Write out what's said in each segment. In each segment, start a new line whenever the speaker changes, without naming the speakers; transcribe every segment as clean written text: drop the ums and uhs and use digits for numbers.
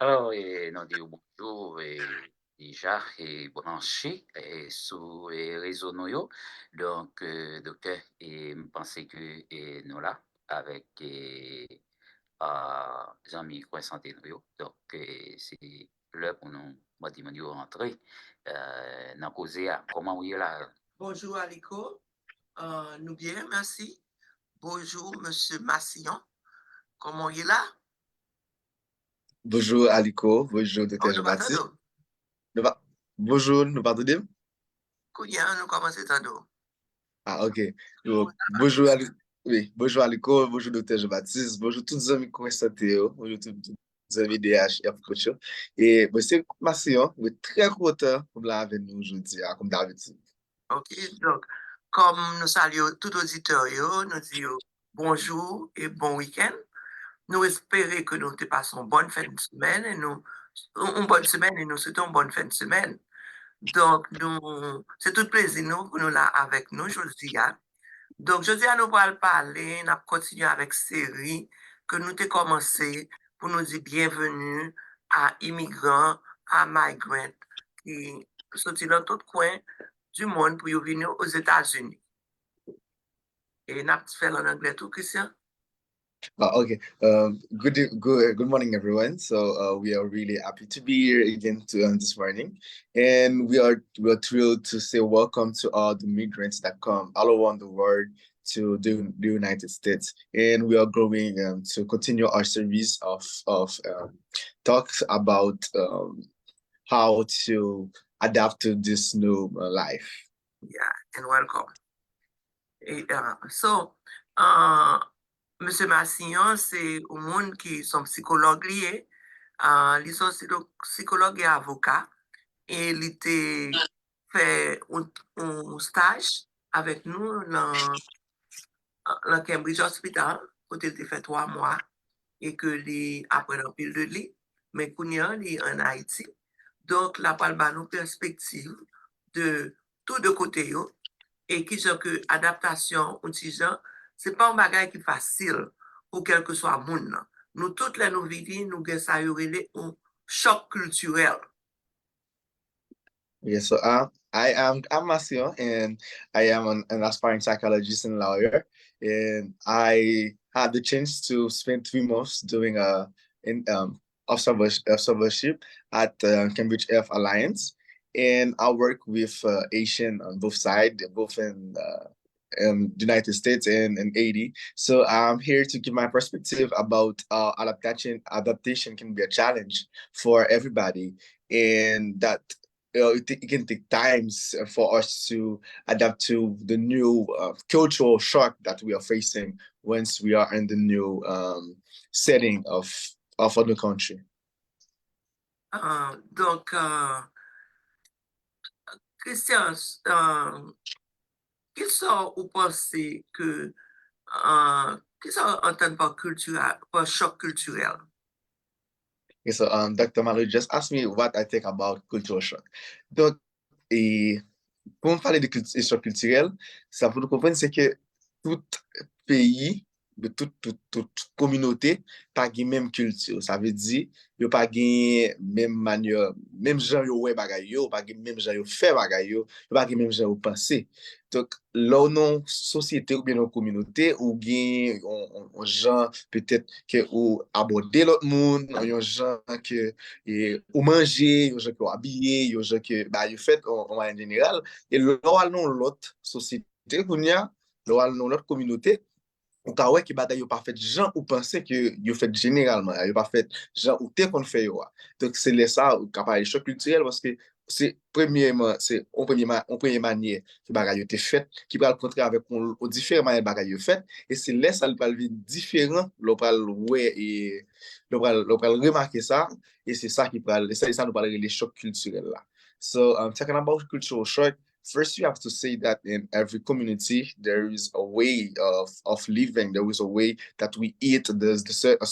Alors, nous disons bonjour déjà et branché sur les réseaux nous. Donc, docteur, je pense que nous là avec Jean-Mi FLYJEB nous. Donc, c'est l'heure pour nous, moi, de rentrer dans causer comment oui là.
Bonjour Aliko, nous bien, merci. Bonjour Monsieur Massillon, comment il est là?
Bonjour Aliko, bonjour Dr. Jean-Baptiste. Bonjour, nous pardonnez?
Kounia, nous commençons tantôt.
Ah, ok. Donc, bonjour, oui, bonjour Aliko, bonjour Dr. Jean-Baptiste, bonjour tous les amis FLYJEB, bonjour tous les amis UDH Coach. Et c'est Massillon, je suis très content de là avec nous aujourd'hui, comme d'habitude.
Ok, donc, comme nous saluons tout auditeur, nous disons bonjour et bon week-end. Nous espérons que nous te passons une bonne fin de semaine et nous souhaitons une bonne fin de semaine. Donc, c'est tout plaisir nous pour nous là avec nous aujourd'hui. Donc, je dis à nous pour parler, nous continuer avec série que nous avons commencé pour nous dire bienvenue à immigrants, à migrants qui sont dans tout coin du monde pour venir aux États-Unis. Et nous avons fait en anglais tout, Christian?
Okay. Good morning, everyone. So we are really happy to be here again this morning, and we're thrilled to say welcome to all the migrants that come all around the world to the United States, and we are going to continue our series of talks about how to adapt to this new life.
Yeah, and welcome. Monsieur Massillon, c'est un monde qui sont psychologues liés. Ils sont psychologues et avocats. Et il était fait un stage avec nous dans Cambridge Hospital, où il était fait 3 mois et que lui après un pile de lit, mais qu'on y est en Haïti. Donc, la parle nos perspectives de tout de côté et qui sont que adaptation, c'est pas un bagage qui est facile pour quel que soit le monde. Nous, toutes les nos vies, nous avons un choc culturel.
Yes, so I'm Masio, and I am an aspiring psychologist and lawyer, and I had the chance to spend 3 months doing observership at Cambridge F Alliance, and I work with Asian on both sides, both in the United States and Haiti. So I'm here to give my perspective about adaptation. Adaptation can be a challenge for everybody, and that it can take times for us to adapt to the new cultural shock that we are facing once we are in the new setting of other country.
Donc, Christian, qui sont ou pensez que qui sont entendent par choc culturel?
Okay, so Dr. Malou just asked me what I think about cultural shock. Donc, pour me parler de choc culturel, ça pour nous comprendre, c'est que tout pays, de toute communauté, pas la même culture. Ça veut dire, il n'y a pas la même manière, même gens yo ouais bagay yo, pas la même gens yo fait bagay yo, pas la même gens yo penser. Donc, là, non société ou bien non communauté, ou bien on gens peut-être que ou aborder l'autre monde, on gens que ou manger, on gens que habiller, on gens que bah yo fait en général, et là non l'autre société qu'on y a, là non l'autre communauté. Ou ka wè ki bagay yo pa fait jan ou pense que yo fait généralement, yo pas fait jan ou te kon fait yo. Donc c'est là ça ou ka parler choc culturel parce que c'est premièrement c'est en première manière que bagay yo te fait qui va le contrer avec on différentes manières bagay yo fait et c'est là ça le va différent l'on va ouais et l'on va remarquer ça et c'est ça qui va ça nous parler les chocs culturels là. So talking about cultural shock. First, you have to say that in every community, there is a way of living. There is a way that we eat. There's a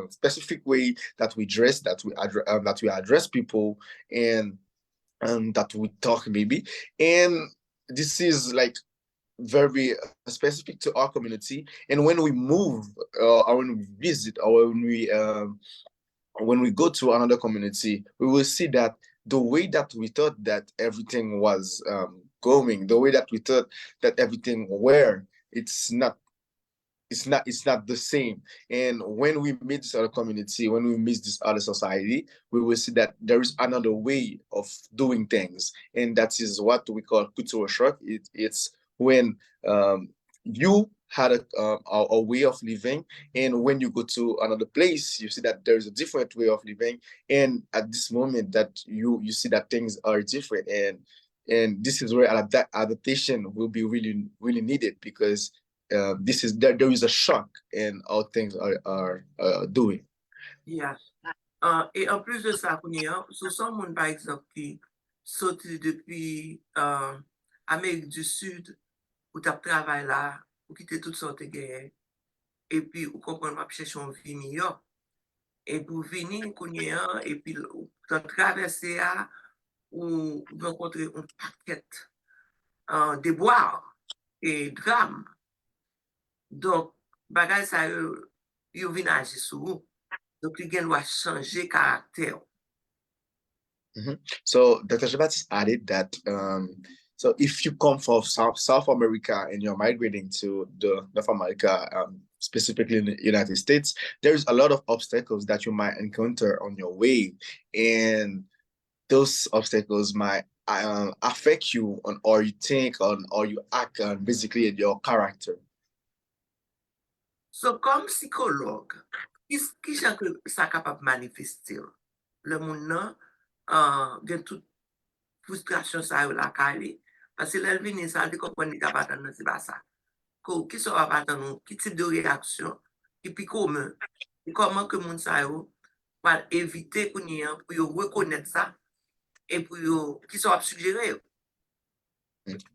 specific way that we dress, that we address people, and that we talk maybe. And this is like very specific to our community. And when we move or when we visit or when we when we go to another community, we will see that the way that we thought that everything was going, the way that we thought that everything were, it's not the same. And when we meet this other community, when we meet this other society, we will see that there is another way of doing things, and that is what we call cultural shock. It's when you had a way of living, and when you go to another place, you see that there is a different way of living, and at this moment that you see that things are different, and this is where adaptation will be really needed, because there is a shock in how things are doing.
Yeah. Et en plus de ça, ce sont mon par exemple qui sorti depuis Amérique du Sud, où tu travaillé là, ou quitter toutes sortes de guerres, et puis ou comprendre ma chercher une vie meilleure. Et pour venir, et puis tu traverser ou rencontrer un paquet de boire et drame. Donc, bagay ça, yo vin agir sur vous. Donc, il doit changer caractère.
So Dr. Jean-Baptiste added that so if you come from South America and you're migrating to the North America, specifically in the United States, there's a lot of obstacles that you might encounter on your way, and those obstacles might affect you on how you think, on how you act, basically your character.
So, comme psychologue, qui ça capable de manifester? Le monde gen toute frustration ça la kali, parce que l'elvini ça dit qu'on n'est pas dans c'est pas ça. Qui sera pas dans qui type de réaction et puis comment que monde ça va éviter qu'on y pour reconnaître ça et pour qui sera suggérer.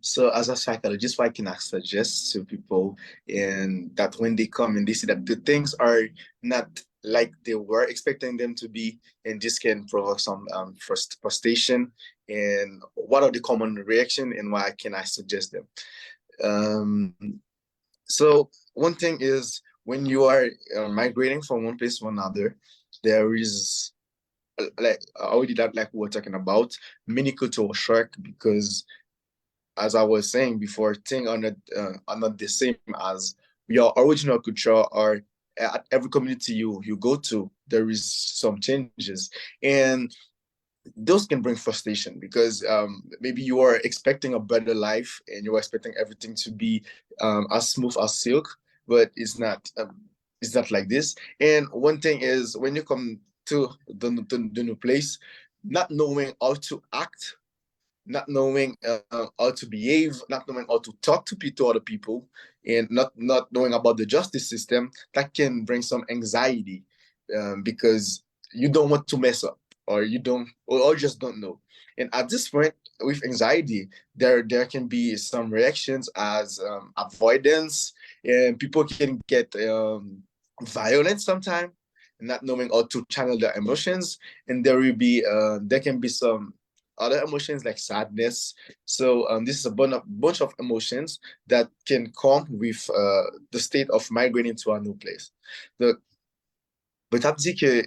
So as a psychologist, what I can suggest to people, and that when they come and they see that the things are not like they were expecting them to be, and this can provoke some frustration, and what are the common reaction, and why can I suggest them? So one thing is, when you are migrating from one place to another, there is like already that, like we were talking about, many cultural shock, because as I was saying before, things are not the same as your original culture, or at every community you go to, there is some changes, and those can bring frustration, because maybe you are expecting a better life and you're expecting everything to be as smooth as silk, but it's not like this. And one thing is, when you come to the new place, not knowing how to act, not knowing how to behave, not knowing how to talk to other people, and not knowing about the justice system, that can bring some anxiety, because you don't want to mess up, or you don't, or just don't know. And at this point, with anxiety, there can be some reactions as avoidance, and people can get violent sometimes, not knowing how to channel their emotions, and there can be some other emotions like sadness. So this is a bunch of emotions that can come with the state of migrating to a new place. Mais tu as dit que,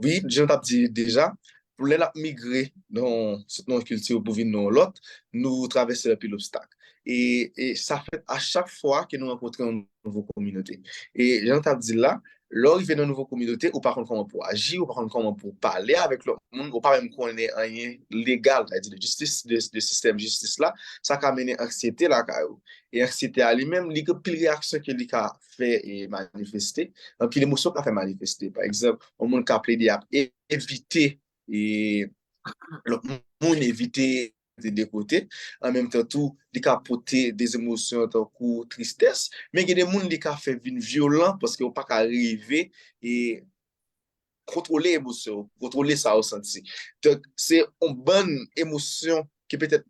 oui, je t'ai dit déjà, pour les migrer dans notre culture pour venir dans l'autre, nous traversons le pile obstacle. Et ça fait à chaque fois que nous rencontrons une nouvelle communauté. Et je t'ai dit là, l'arrivée dans une nouvelle communauté, ou par contre comment pour agir, ou par contre comment pour parler avec le monde, ou pas même connaître rien légal, c'est-à-dire de justice, de système de justice là, ça a amené anxiété là. Et anxiété à lui-même, il y a pile réaction que lui a fait et manifester, puis l'émotion qu'a fait manifester. Par exemple, on monde qui a plaidé à éviter, et le monde éviter de côté, en même temps tout, il a porté des émotions tant que tristesse, mais il y a des gens qui a fait une violent parce qu'ils n'ont pas arrivé et contrôler l'émotion, contrôler ça ressenti. Donc, c'est une bonne émotion qui peut-être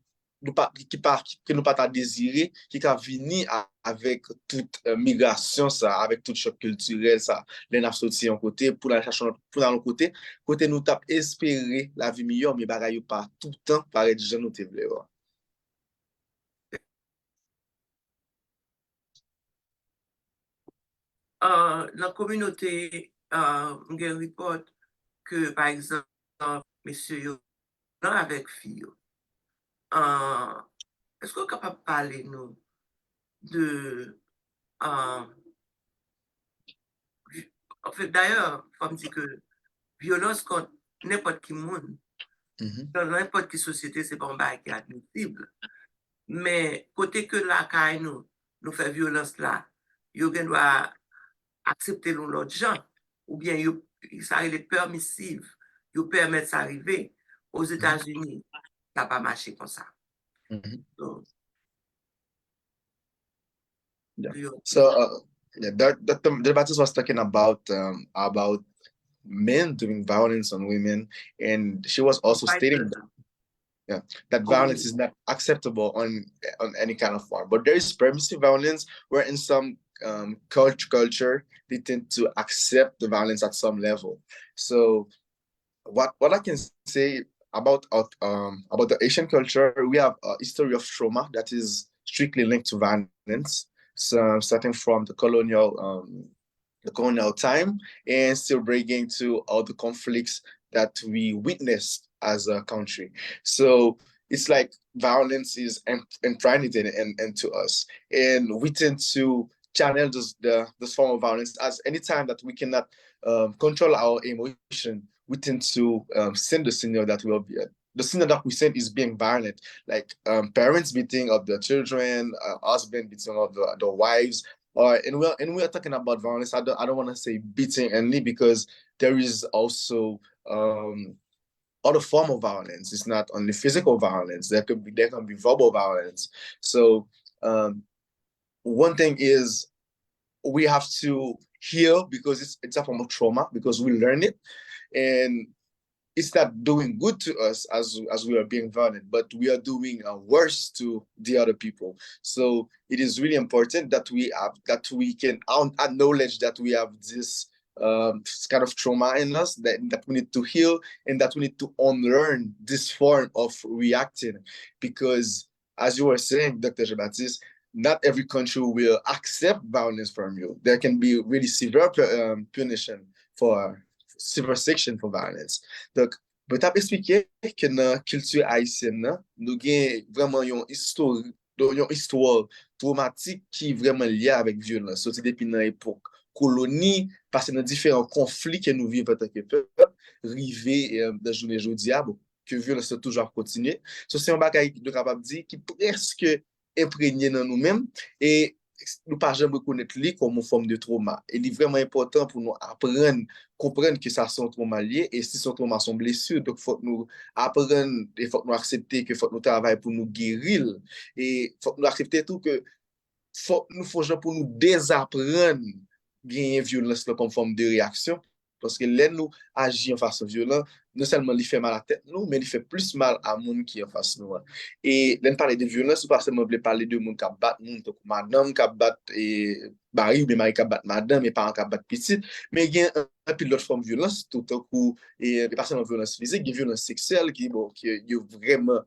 que nous pas désirer, qui a venu avec toute migration, ça, avec toute choc culturel, ça, les n'a sorti en côté, pour la chercher pour dans l'autre côté nous t'a espérer la vie meilleure, mais bagaille pas tout le temps, pareil, déjà nous te voulons.
La communauté, report, que, par exemple, messieurs, avec filles, est-ce qu'on est capable de parler, nous, de... en fait, d'ailleurs, il faut me dire que violence contre n'importe qui monde, dans n'importe quelle société, c'est pas un bail qui est admissible. Mais côté que la caille nous fait violence là, yo doit accepter l'autre gens, ou bien ça est permissive, yo permettre ça arriver. Aux États-Unis, ça n'a pas marché comme ça. Donc,
Yeah. So Dr. Jean-Baptiste was talking about men doing violence on women, and she was also stating that violence is not acceptable on any kind of form. But there is permissive violence, where in some culture they tend to accept the violence at some level. So what I can say about the Asian culture, we have a history of trauma that is strictly linked to violence. So starting from the colonial time and still bringing to all the conflicts that we witnessed as a country. So it's like violence is impregnated into us, and we tend to channel this form of violence as anytime that we cannot control our emotion. We tend to send the signal that we'll be. The signal that we send is being violent, like parents beating of the children, husband beating of the wives. And we're talking about violence. I don't want to say beating only, because there is also other form of violence. It's not only physical violence. There can be verbal violence. So one thing is we have to heal, because it's a form of trauma, because we learn it, and it's not doing good to us as we are being violent, but we are doing worse to the other people. So it is really important that we can acknowledge that we have this kind of trauma in us that we need to heal, and that we need to unlearn this form of reacting, because as you were saying, Dr. Jean-Baptiste, not every country will accept violence from you. There can be really severe punishment for severe section for violence. Donc, je vais expliquer que dans la culture haïtienne, nous avons vraiment une histoire traumatique qui est vraiment liée avec violence. Sorti depuis l'époque colonie, passé dans différents conflits que nous vivons en tant que peuple, arrivé dans la journée aujourd'hui, que violence a toujours continué. C'est un bagage de capable dire qui presque imprégné dans nous-mêmes, et nous pas jamais reconnaître lui comme une forme de trauma. Et il est vraiment important pour nous comprendre que ça sont trauma liés, et si son trauma sont blessures, donc faut nous apprendre, et faut nous accepter que faut nous travailler pour nous guérir, et faut nous accepter tout que faut pour nous désapprendre gagner violence comme forme de réaction, parce que là nous agir en façon violente, non seulement il fait mal à la tête nous, mais il fait plus mal à monde qui est en face nous. Et là parler de violence, pas seulement parler de monde qui bat monde, comme madame qui bat et mari, ou bien mari qui bat madame, et parents qui bat petite, mais il y a un puis l'autre forme de violence tout au coup, et pas seulement violence physique, il y a violence sexuelle qui est vraiment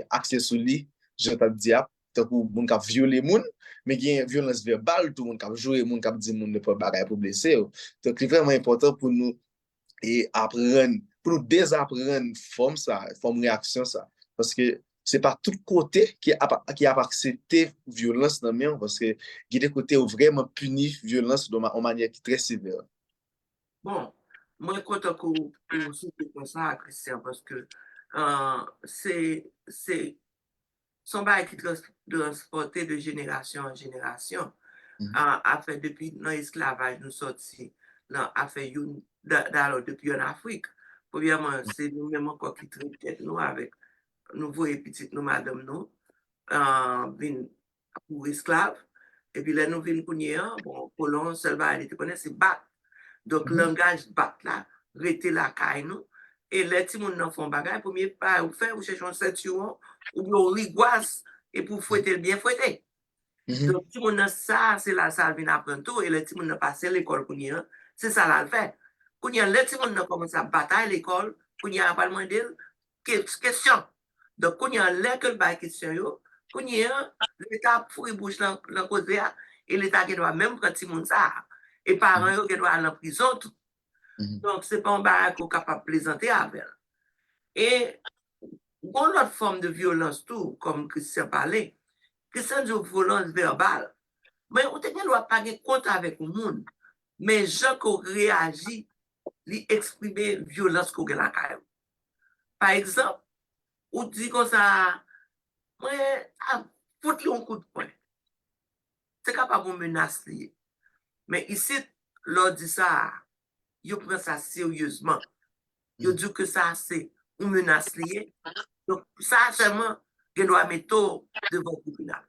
axé sur lui, je t'ai dit, tant que monde qui a violé monde, mais il y a une violence verbale, tout le monde qui a joué, le monde qui a dit monde ne peut pas bagaille pour blesser. Donc c'est vraiment important pour nous et apprendre, pour nous désapprendre forme réaction ça, parce que c'est pas tout côté qui a accepté violence dans le, parce que il y a des côtés où vraiment puni violence de manière qui est très sévère.
Bon, moi je suis content que vous soutenez comme ça, Christian, parce que c'est son bail qui transporté de génération en génération. A fait depuis l'esclavage, nous sortis, a fait depuis en Afrique. Premièrement, c'est nous-mêmes encore qui traitent nous avec nous voyons petites nous, madame nous, pour esclaves. Et puis là, nous venons pour nous, bon, colon, seul bail, tu connais, c'est battre. Donc, langage battre là, rester la caille nous. Et les petits gens font bagage, premier pas, ou faire, ou chercher un ceinturon, ou bien on rigoise, et pour fouetter le bien fouetter. Donc, tout le monde ça, c'est là, ça vient apprendre tout, et les petits gens passent l'école pour nous, c'est ça là le fait. Quand les petits gens commencent à batailler l'école, quand il y a pas demandé question. Donc, quand il y a l'école par question, quand il y a l'État pourri bouche dans côté, et l'État qui doit même prendre petit monde ça, et parents qui doivent aller en prison tout. Donc, c'est pas un bagage qu'on est capable de plaisanter avec. Et une autre forme de violence tout, comme Christian parlait, Christian dit violence verbale. Mais on ne doit pas avoir compte avec le monde. Mais gens qui réagissent, ils expriment violence qu'on a la caille. Par exemple, on dit comme ça, ouais, foutre un coup de poing. C'est capable de menacer. Mais ici, l'on dit ça, il prend ça sérieusement. Il dit que ça, c'est une menace liée. Donc, ça, seulement, il doit mettre devant le tribunal.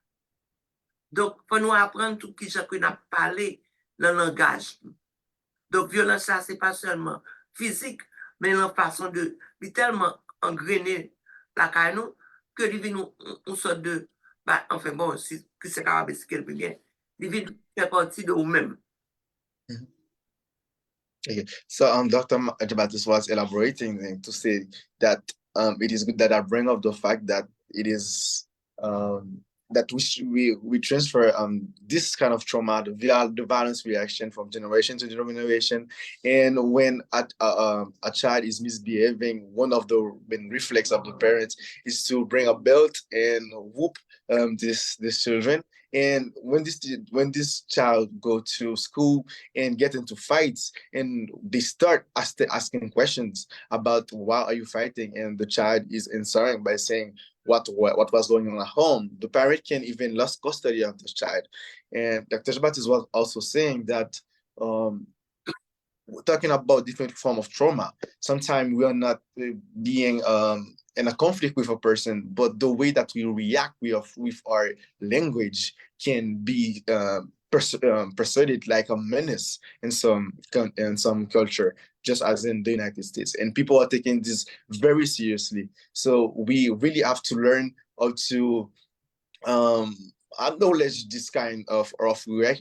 Donc, il faut nous apprendre tout ce qu'on a parlé dans le langage. Donc, violence, ça, ce n'est pas seulement physique, mais la façon de tellement engrainer la caille que il vient une sorte de. Bah, enfin, bon, si c'est capable, c'est quelque bien. Il vient faire partie de vous-même.
Okay. So Dr. Jean-Baptiste was elaborating to say that it is good that I bring up the fact that it is that we transfer this kind of trauma, the violence reaction from generation to generation, and when a child is misbehaving, one of the main reflex of the parents is to bring a belt and whoop this children. And when this child go to school and get into fights, and they start asking questions about why are you fighting, and the child is answering by saying what was going on at home, the parent can even lose custody of the child. And Dr. Jean-Baptiste was also saying that talking about different form of trauma, sometimes we are not being in a conflict with a person, but the way that we react with our language can be perceived like a menace in some culture, just as in the United States. And people are taking this very seriously. So we really have to learn how to acknowledge this kind of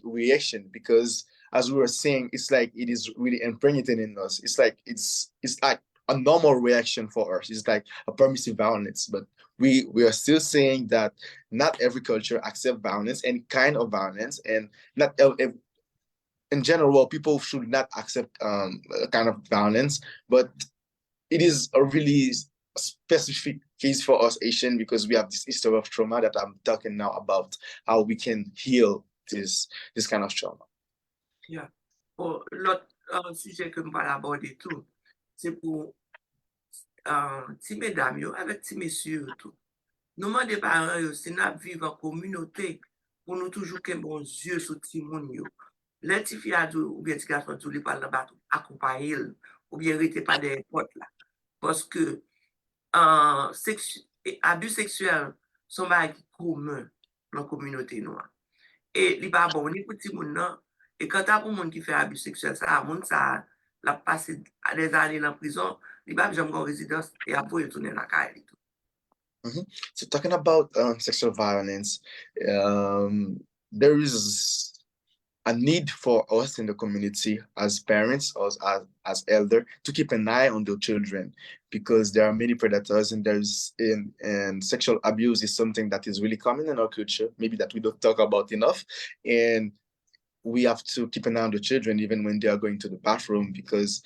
reaction, because as we were saying, it's like it is really impregnated in us. It's like a normal reaction for us. It's like a permissive violence, but we are still saying that not every culture accepts violence and kind of violence, and not in general people should not accept a kind of violence. But it is a really specific case for us Asian, because we have this history of trauma that I'm talking now about, how we can heal this kind of trauma.
Yeah. Bon, l'autre sujet que je vais aborder tout, c'est pour ti mesdames avec ti messieurs tout. Nous demandons aux parents si nous vivons en communauté pour nous toujours qu'un bon yeux sur ti moun yo. Les ti filles ou bien ti garçons tout les parlent là accompagner ou bien rester pas des portes là. Parce que abus sexuel sont pas commun dans la communauté noire. Et il pas bon ni pour ti moun nan. Et quand tu as pour monde qui fait abus sexuel, ça l'a passé des années en prison, il va jamais en résidence et après il tourne dans la caille et tout.
So talking about sexual violence, there is a need for us in the community as parents or as elders to keep an eye on the children, because there are many predators, and and sexual abuse is something that is really common in our culture, maybe that we don't talk about enough. And we have to keep an eye on the children even when they are going to the bathroom, because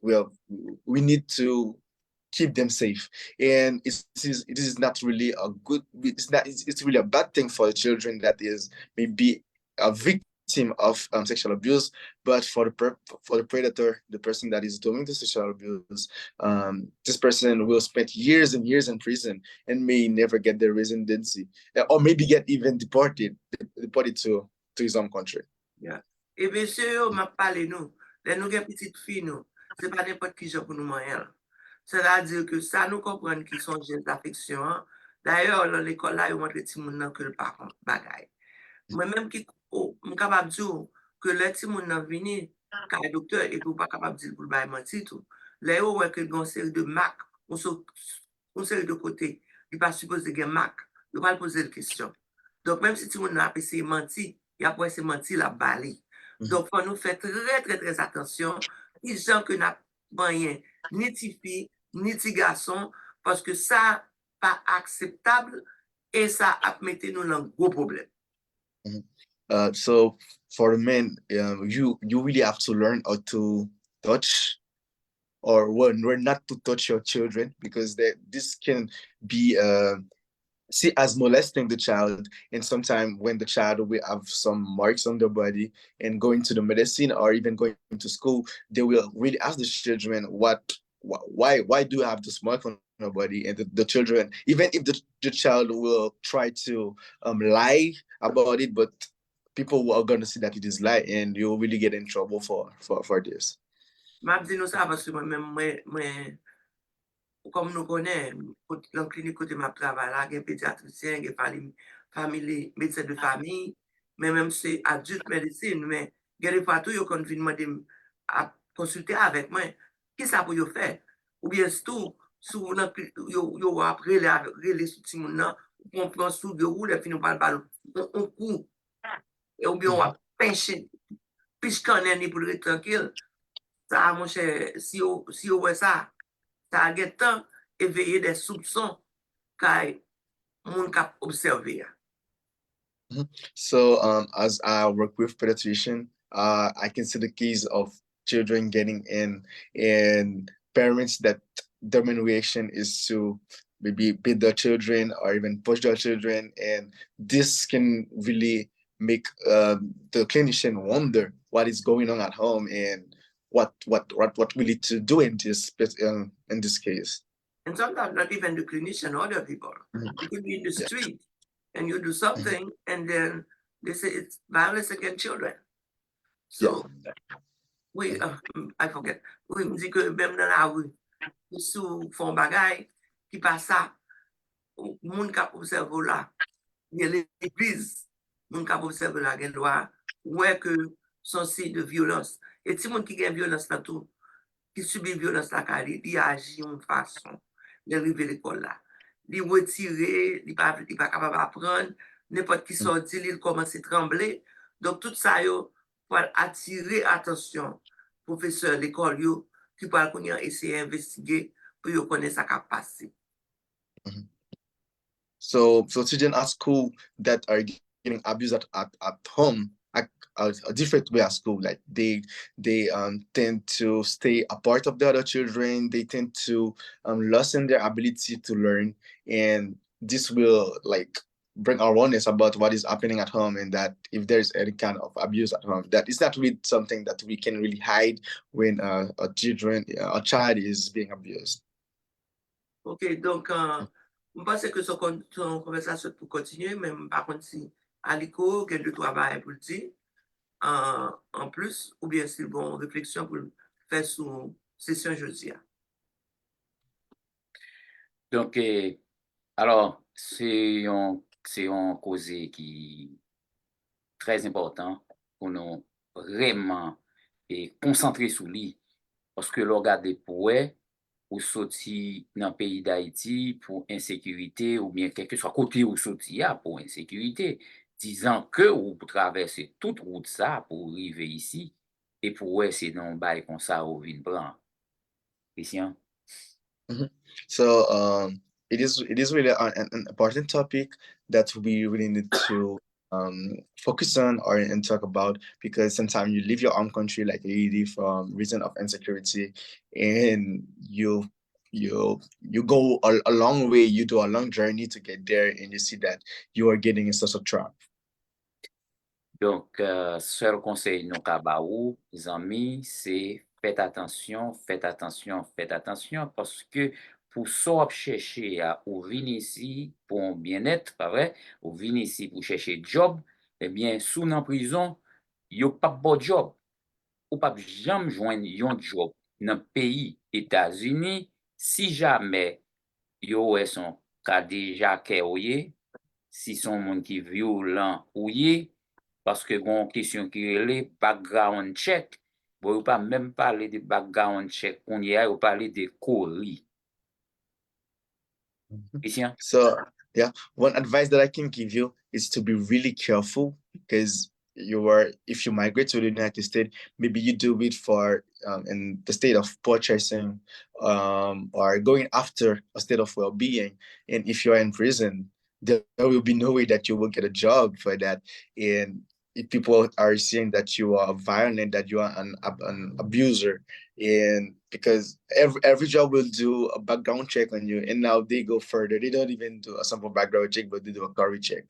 we need to keep them safe. And it is not really a good, it's really a bad thing for the children that is maybe a victim of sexual abuse, but for the predator, the person that is doing the sexual abuse, this person will spend years and years in prison and may never get their residency, or maybe get even deported to his own country.
Yeah. Et monsieur, m'a parlé nous, les nous avons petites filles nous, c'est pas n'importe qui pour nous manger. C'est-à-dire que ça nous comprend qu'ils sont jeunes d'affection. D'ailleurs, dans l'école là, ils montrent les moun que le par contre bagaille. Moi-même qui suis capable de dire que les petits moun nan vini quand le docteur et pour pas capable de dire pour le bail mentir tout. Là où ouais que une série de marques, on série de côté, il pas supposé qu'il y ait marque, il va poser la question. Donc même si tout le monde a essayé de mentir, il a pas essayé de mentir la balé. Donc faut nous faire très très très attention. Les gens que n'a rien, ni ti fille, ni ti garçon, parce que ça pas acceptable et ça a mis nous dans un gros problème.
So for the men, you really have to learn how to touch or were not to touch your children, because this can be see as molesting the child. And sometimes when the child will have some marks on their body and going to the medicine or even going to school, they will really ask the children why do you have this mark on your body? And the children, even if the child will try to lie about it, but people are going to see that it is lie, and you'll really get in trouble for this.
M'a dit nous ça parce que moi-même, comme nous connaissons, dans la clinique côté ma travail là, il y a pédiatricien, il y a famille, médecin de famille, mais même c'est adulte médecine, mais il y a des fois tout, ils ont demander à consulter avec moi, qu'est-ce que ça pour faire? Ou bien tout, sous yo après les sous moun on prend sous de roue, les finit par on court, ou bien on va pêcher, puisqu'on est pour le tranquille. Ça, mon cher, si on voit ça, ça a des temps éveiller des soupçons car moun kap observer.
So as I work with pediatrician, I can see the case of children getting in and parents that their main reaction is to maybe beat their children or even push their children, and this can really make the clinician wonder what is going on at home and what we need to do in this case.
And sometimes not even the clinician, other people. You could be in the street and you do something and then they say it's violence against children. So we, I forget, we me dit que même dans la rue, sous font bagay qui passe ça, moun kap observe là, il y a l'église, moun kap observe là, gen doit ouais que son signe de violence. Et si moun qui gagne violence là tout, qui subit violence là, il agit d'une façon, il arrive à l'école là, il retire, il pas capable d'apprendre, n'importe qui sorti, il commence à trembler. Donc tout ça, yo, pour attirer attention, professeur l'école, yo, qui parle qu'on a essayé d'investiguer pour yo connaître ça qui a passé.
So children at school that are getting abused at home a different way at school. Like they tend to stay apart of the other children. They tend to lessen their ability to learn, and this will like bring awareness about what is happening at home, and that if there's any kind of abuse at home, that it's not really something that we can really hide when a child is being abused.
Ok, donc je pense que son conversation pour continuer, même par contre si Aliko, il y a 2-3 barres pour le dire. En plus, ou bien c'est bon réflexion pour faire sous session jeudi.
Donc, alors, c'est un cause qui est très important pour nous vraiment concentrer sur lui, parce que le regarder pour ou sortir dans le pays d'Haïti pour insécurité, ou bien quelque soit côté ou sortir pour insécurité, disant que ou pour traverser toute route ça pour arriver ici, et pour c'est non bail comme ça au vin blanc. Christian?
So it is really an important topic that we really need to focus on and talk about, because sometimes you leave your own country like Haiti from reason of insecurity, and you go a long way, you do a long journey to get there, and you see that you are getting in such a trap.
Donc, seul conseil nous kabaou, les amis, c'est faites attention, parce que pour ça chercher à ou venir ici pour un bien-être, pas vrai, ou venir ici pour chercher job, eh bien, sous en prison, yo pas bon job, ou pas jamais joindre un job dans le pays États-Unis, si jamais yo est son cas déjà kéoye, si son monde qui violent ouye, parce que bon question qui est les background check, bon pas même parler de background check, on y a parler de colis.
So yeah, one advice that I can give you is to be really careful, because if you migrate to the United States, maybe you do it for in the state of purchasing or going after a state of well-being, and if you're in prison, there will be no way that you will get a job for that. And if people are saying that you are violent, that you are an abuser, and because every job will do a background check on you, and now they go further. They don't even do a simple background check, but they do a curry check.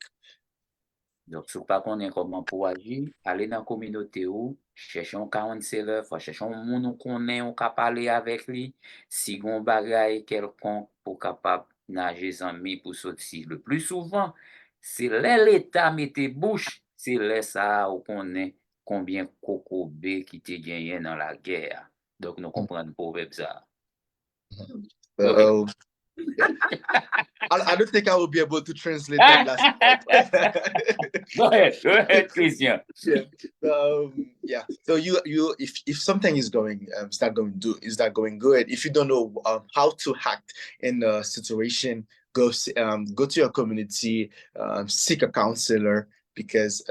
Donc, si vous pas connaissez comment pour agir, allez dans la communauté ou, cherchez un counselor, cherchez un monde ou connaît, ou ka parler avec lui, si gon bagay quelconque pour capable nager zanmi pour sortir. Le plus souvent, c'est l'État mette bouche, c'est là ça ou connaît combien coco B qui te gagné dans la guerre. Donc, nous comprenons proverbe ça. Okay.
So, I don't think I will be able to translate that last part.
Go ahead, Christian.
Yeah. Yeah. So if something is going is not going good, if you don't know how to act in a situation, go to your community, seek a counselor, because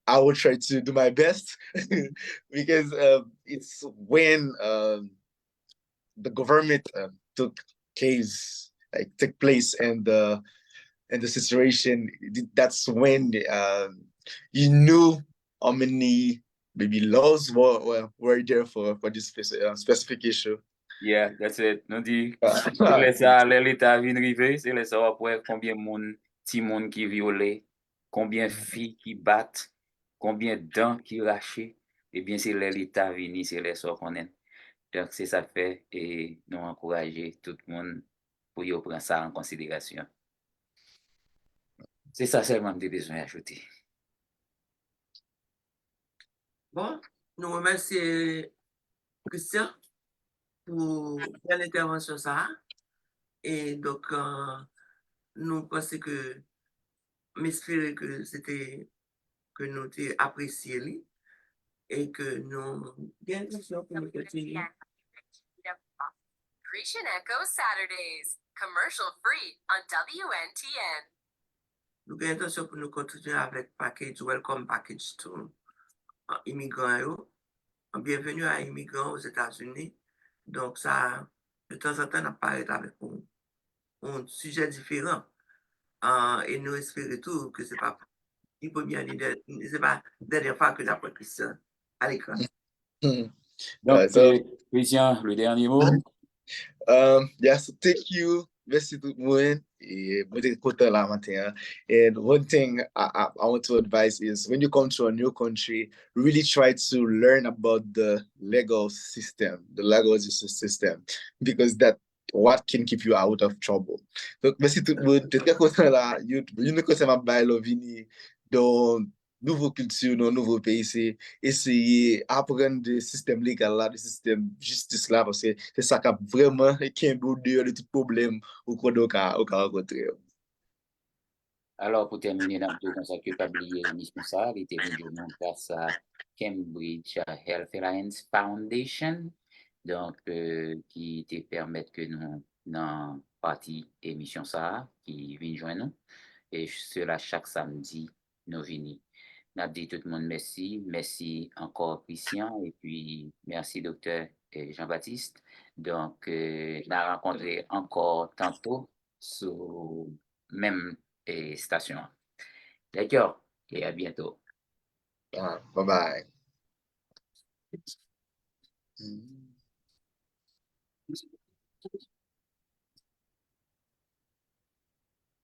I will try to do my best because it's when the government took place and the situation, that's when you knew how many maybe laws were there for this specific issue.
Yeah, that's it. Non di, c'est là ça, l'État vient river, c'est là ça après combien ti moun qui violé, combien filles qui battent, combien dents qui rachées, eh bien c'est là l'État vini, c'est là ça qu'on est. Donc c'est ça fait et nous encourager tout le monde pour y prendre ça en considération. C'est ça seulement que j'ai besoin d'ajouter.
Bon, nous remercions Christian pour l'intervention ça. Et donc, nous pensons que, m'espérer que c'était, que nous t'ai apprécié et que nous, bien sûr, pour nous continuer.
Grecian Echo Saturdays, commercial free on WNTN.
Nous avons l'intention pour nous continuer avec package, welcome package to immigrants. Bienvenue à immigrants aux États-Unis. Donc, ça, de temps en temps, on parle avec un sujet différent. Et nous espérons tout que ce n'est pas la dernière fois que j'apprends Christian à l'écran.
Donc, Christian, le dernier mot.
Yes, thank you. Merci tout le monde. Et moi, j'étais content là matin. And one thing I want to advise is when you come to a new country, really try to learn about the legal system, the legal justice system, because that what can keep you out of trouble. Donc, merci tout le monde. J'étais content là. You know que ça m'a baillé vini dans nouveau culture, dans nouveau pays, c'est essayer d'apprendre le système légal là, le système justice là, parce que c'est ça qui a vraiment qui est au dehors de tout problème au cas rencontrer.
Alors, pour terminer, dans tout ça que pas oublier l'émission ça, il était venu grâce à Cambridge Health Alliance Foundation, donc qui te permettent que nous dans partie émission ça qui vient joindre nous et cela chaque samedi nous venons. N'a dit tout le monde merci encore Christian et puis merci docteur Jean-Baptiste. Donc n'a rencontré encore tantôt sur même station. D'accord, et à bientôt.
Bye bye.